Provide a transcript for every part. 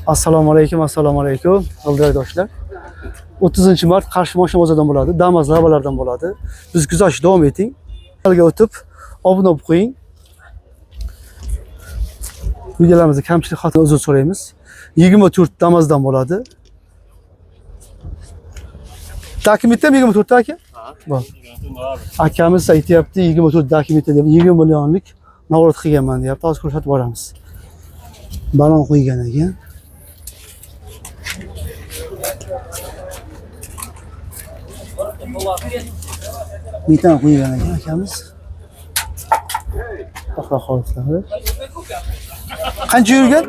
Assalomu alaykum, qadrdoshlar. 30-mart Qarshi mashina bozoridan bo'ladi, Damas lavalardan bo'ladi. Biz kuzatishda davom eting. Kanalga o'tib, obuna bo'lib qo'ying. Videolarimizda kamchilik xatini uzr so'raymiz. 24 Damasdan bo'ladi. Dokumentda 24 ta aka? Bor. Akamiz aytayapti 24 dokumentda deb 20 millionlik navrot qilganman deyapti. Hozir ko'rsatib boramiz. Balon qo'ygan ekan. Metan qo'ygan ekan akamiz. To'xta qolibdi. Qancha yurgan?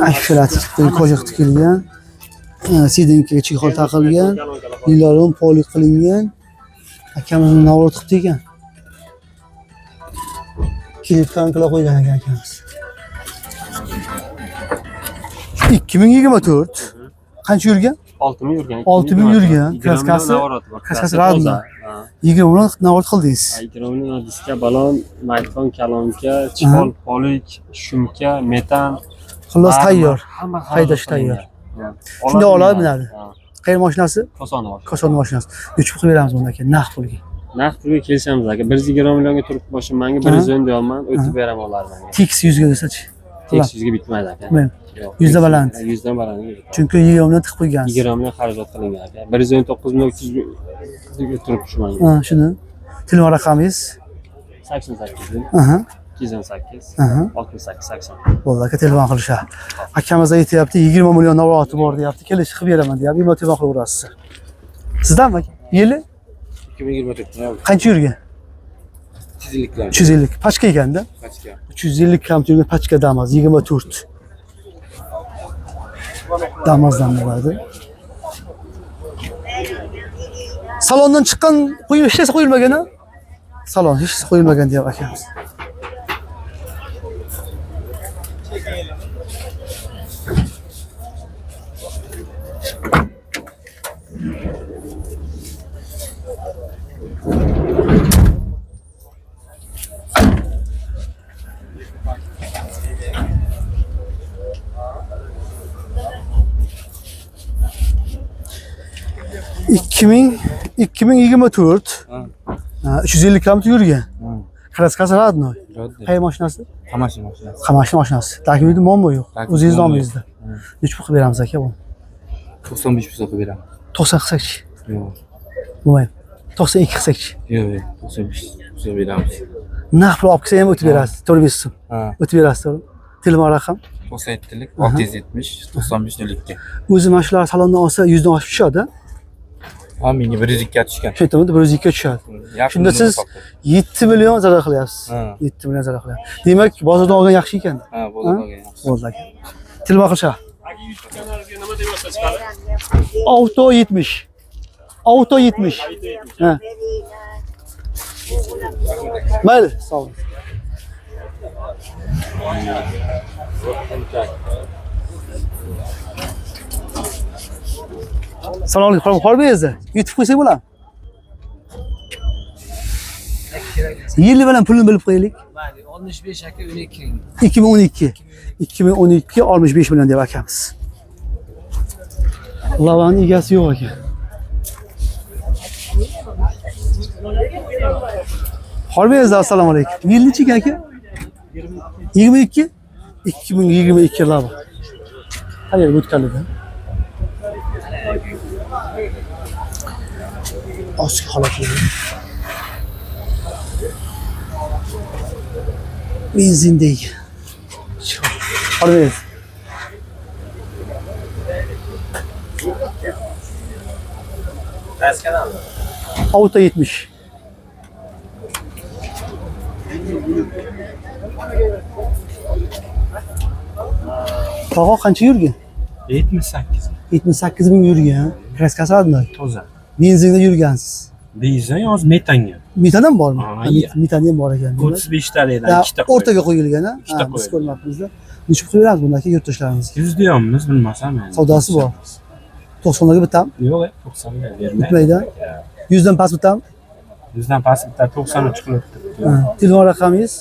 6 chiqdi, qo'shiq tikilgan. Sidinkiga chexol taqilgan. Lilaron polik qilingan. Akamiz navrot qildi ekan. Kilitdan qila qo'ygan ekan akamiz. 2024. Qancha yurgan? 6000 yurgan. 6000 yurgan. Kraskasi radmi? 20 million navrot qildingiz. 20 million diska, balon, mayton, kalonka, chihol, polik, shumka, metan. Xullas tayyor. Haydash tayyor. Shunda oladi binadi. Qayerga mashinasi? Koson mashinasi. Nechta pul beramiz bundan keyin naqd pulga? Naqd pulga kelishamiz aka. 120 millionga turib boshim menga 110 deyapman, o'tib beraman ulardan. Teks 100 ga desachi. Teks 100 ga bitmaydi aka. Yo'q. 100 dan baland. 100 dan baland. Chunki 20 million tiqib qo'ygansiz. 20 million xarajat qilingan aka. 119 million 300 ga turib shu menga. Ha, shuni. Telefon raqamingiz? 88 Aha. 208 Aha. 68 80. Bo'ldi aka, telefon qilishadi. Akamiz aytayapti 20 million navroti bor deyapti. Kelish qilib beraman deyapti. Imo telefon qilaverasiz. Sizdanmi aka? Yili? 2024. Qancha yurgan? 350. 350. Pachka ekanda? Pachka. 350 km yurgan pachka Damas 24. Damasdan bo'ladi. Salondan chiqqan qo'yib hech narsa qo'yilmagan-a? Salon hech narsa qo'yilmagan deyap akamiz. ...2024... 350 km yurgan. Kraskasi radnoy. Qay mashinasi? Qamashi mashinasi. Qamashi mashinasi. Dokumenti bormi yo'q? O'zingiz nomingizda. Necha pul qilib beramiz aka bu? 95 pul qilib beraman. 90 qilsakchi? Yo'q. Bo'lmaydi. 92 qilsakchi? Yo'q, 95 pul beramiz. Naqd pul olib kelsa ham o'tib berasiz. To'g'ri bilsin. O'tib berasiz, to'g'ri. Telefon raqam? 97lik 670 9502. O'zi mana shular salondan olsa 100 dan oshib tushadi. Ha, menga 102 ga tushgan. Shu yerda 102 ga tushadi. Shunda siz 7 million zarar qilyapsiz. 7 million zarar qilyapsiz. Demak, bozordan olgan yaxshi ekan. Ha, bozordan olgan yaxshi. Bo'ldi aka. Telefon qilishadi. Auto 70. Auto 70. Ha. Mayli, sog' bo'ling. Assalomu alaykum. Xo'rbaysiz? Yutib qo'ysak bo'ladimi? Yili bilan pulni bilib qo'yaylik. Mayli, 65 aka 12. 2012. 2012 65 million deb akamiz. Lavani egasi yo'q ekan. Xo'rbaysiz, assalomu alaykum. Yil necha ekan aka? 22. 2022 lava. Qayerga o'tganligi? Oski holatli. Benzindagi. Xo'rbaysiz. Auto 70. Tog'a qancha yurgan? 78. 78 ming yurgan. Kraskasi radnoy. Toza. Benzinda yurgansiz. Benzin yoz metanga. Metan ham bormi? Metan ham bor ekan. 35 talikdan 2 ta. O'rtaga qo'yilgan, ha? Biz ko'rmabmiz-da. Necha pul beramiz bundan keyin yurtdoshlarimiz? 100 deyapmiz, bilmasam men. Savdosi bor. 90 ga bitami? Yo'q, 90 ga bermaydi. Bitmaydi. 100 dan past bitami? 100 dan past bitta 90 chiqib. Telefon raqamingiz?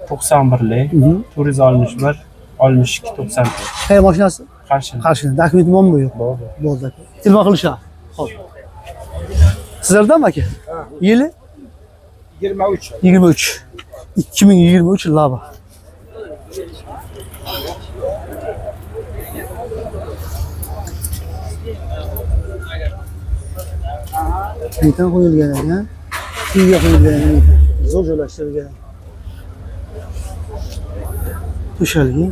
91 461 62-90. Qayerda mashinasi? Qarshi. Qarshi. Dokumentim bormi yo'q? Bor. Bo'ldi aka. Telefon qilishadi. Xo'p. Sizlardanmi aka? Yili 23. 23. 2023 laba. Metan qo'yilgan ekan. Uyga qo'yilgan ekan. Zo'r joylashtirilgan. To'shalgan.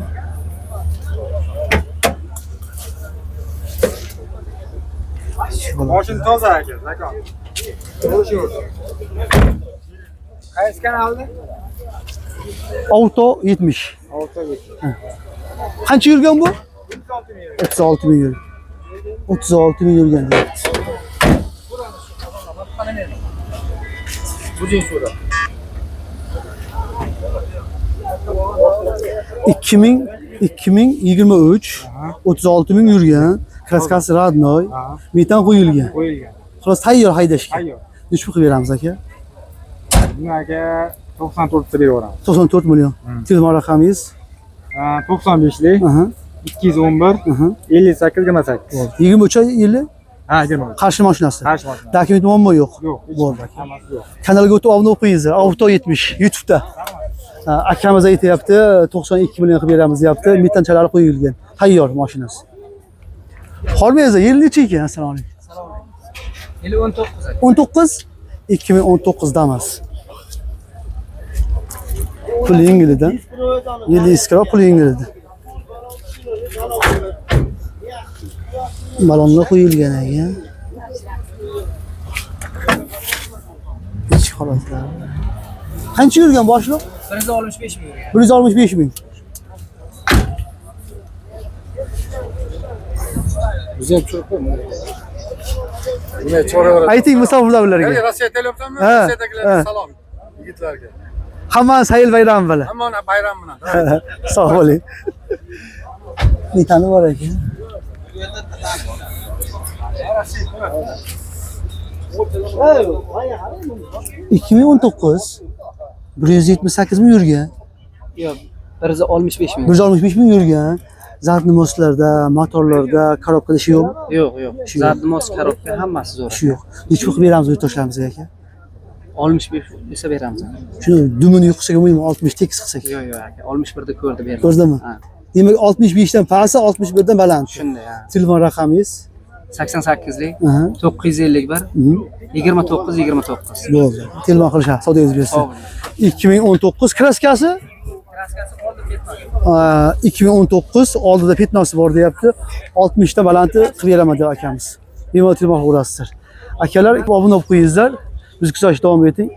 Moshin toza aka, zakon. To'g'ri. Qaysi kanalda? Auto 70. Auto Qancha yurgan bu? 36 36 ming. ming yurgan. 36 ming yurgan deyapti. Bujin so'ra. 2023 36 ming yurgan. Kraskasi radnoy. Metan qo'yilgan. Qo'yilgan. Xolos tayyor haydashga. Tayyor. Nechta qilib beramiz aka? Bunaga 94 ta beraveramiz. 94 million. Telefon raqamingiz? 95lik Aha. 211 Aha. 58 28. 23 yili Ha, 20. qarshi mashinasi. Qarshi mashina. Dokument bormi yo'q? Yo'q, Bo'ldi. hammasi yo'q. Kanalga o'tib obuna qo'yingizlar. Auto 70 YouTube'da. Akamiz aytyapti 92 million qilib beramiz deyapti. Metanchalari qo'yilgan. Tayyor mashinasi. Xolmangizlar, yil necha ekan? Assalomu alaykum. Yili 19. 19 2019 damas. Pul yengilida. Yili iskra pul yengilida. Balonlar qo'yilgan ekan. Ichki holatlar. Qancha yurgan boshliq? 165 ming yurgan. 165 ming. Bizga tushirib qo'yma. Nima choralar? Ayting musofirlarga. Rossiya telyapsanmi? Ha, Rossiyadagilarga ha. salom yigitlarga. Hammani sayil bayram bilan. Hammani bayram bilan. Sog' bo'ling. Metani bor ekan. Ikki ming 19 178 ming yurgan. Yo'q, 165 ming. 165 ming yurgan. Zadnimoslarda, motorlarda, korobkada ishi yo'qmi? Yo'q, yo'q. Zadmos korobka hammasi zo'r. Ishi yo'q. Necha pul qilib beramiz yurtdoshlarimizga aka? 65 desa beramiz. Shuni dumini yo'qsaga bo'lmaymi? 60 tekis qilsak. Yo'q, yo'q aka. 61da ko'rdi berdi. Ko'rdingmi? Ha. Demak 65 dan pasti, 61 dan baland. Shunday, ha. Telefon raqamingiz? 88lik Aha. 951 29 29. Bo'ldi. Telefon qilishadi, savdoyingiz bersin. Sog' bo'ling. 2019 kraskasi? Kraskasi oldi ketmadi. 2019 oldida petnosi bor deyapti. 60 ta balanti qilib beraman deb akamiz. Bemalol telefon uraysizlar. Akalar obuna bo'lib qo'yingizlar. Bizni kuzatishda davom eting.